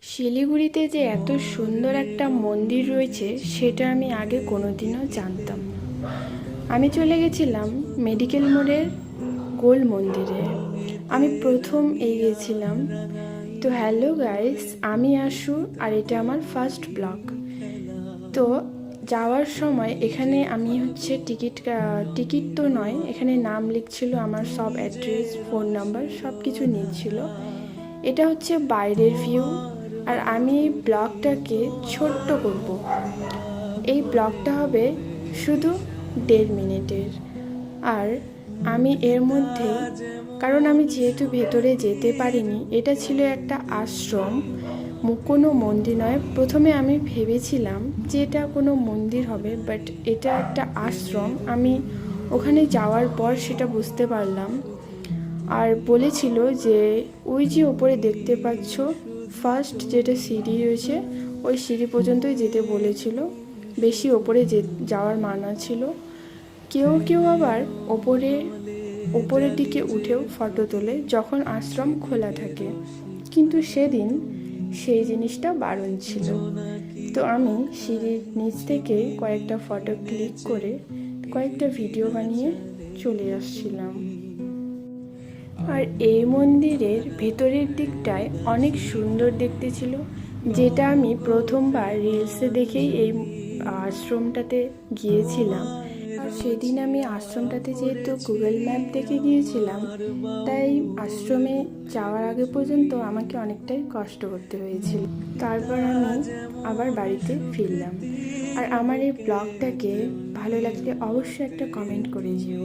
শিলিগুড়িতে যে এত সুন্দর একটা মন্দির রয়েছে সেটা আমি আগে কোনোদিনও জানতাম না। আমি চলে গেছিলাম মেডিকেল মোড়ের গোল মন্দিরে। আমি প্রথম গেছিলাম। তো হ্যালো গাইস, আমি আশু আর এটা আমার ফার্স্ট ব্লগ। তো যাওয়ার সময় এখানে আমি টিকিট তো নয়, এখানে নাম লিখছিল, আমার সব অ্যাড্রেস, ফোন নাম্বার সব কিছু নিচ্ছিল। এটা হচ্ছে বাইরের ভিউ। আর আমি এই ব্লগটাকে ছোট্ট করব। এই ব্লগটা হবে শুধু 1.5 মিনিটের। আর আমি এর মধ্যে, কারণ আমি যেহেতু ভেতরে যেতে পারিনি, এটা ছিল একটা আশ্রম, কোনো মন্দির নয়। প্রথমে আমি ভেবেছিলাম যে এটা কোনো মন্দির হবে, বাট এটা একটা আশ্রম। আমি ওখানে যাওয়ার পর সেটা বুঝতে পারলাম। আর বলেছিল যে ওই যে ওপরে দেখতে পাচ্ছ ফার্স্ট যেটা সিঁড়ি রয়েছে, ওই সিঁড়ি পর্যন্তই যেতে বলেছিল, বেশি ওপরে যাওয়ার মানা ছিল। কেউ কেউ আবার ওপরের দিকে উঠেও ফটো তোলে যখন আশ্রম খোলা থাকে, কিন্তু সেদিন সেই জিনিসটা বারণ ছিল। তো আমি সিঁড়ির নিচ থেকে কয়েকটা ফটো ক্লিক করে কয়েকটা ভিডিও বানিয়ে চলে আসছিলাম। আর এই মন্দিরের ভেতরের দিকটায় অনেক সুন্দর দেখতে ছিল, যেটা আমি প্রথমবার রিলসে দেখেই এই আশ্রমটাতে গিয়েছিলাম। আর সেদিন আমি আশ্রমটাতে যেহেতু গুগল ম্যাপ দেখে গিয়েছিলাম, তাই আশ্রমে যাওয়ার আগে পর্যন্ত আমাকে অনেকটাই কষ্ট করতে হয়েছিল। তারপর আমি আবার বাড়িতে ফিরলাম। আর আমার এই ব্লগটাকে ভালো লাগলে অবশ্যই একটা কমেন্ট করে যেও।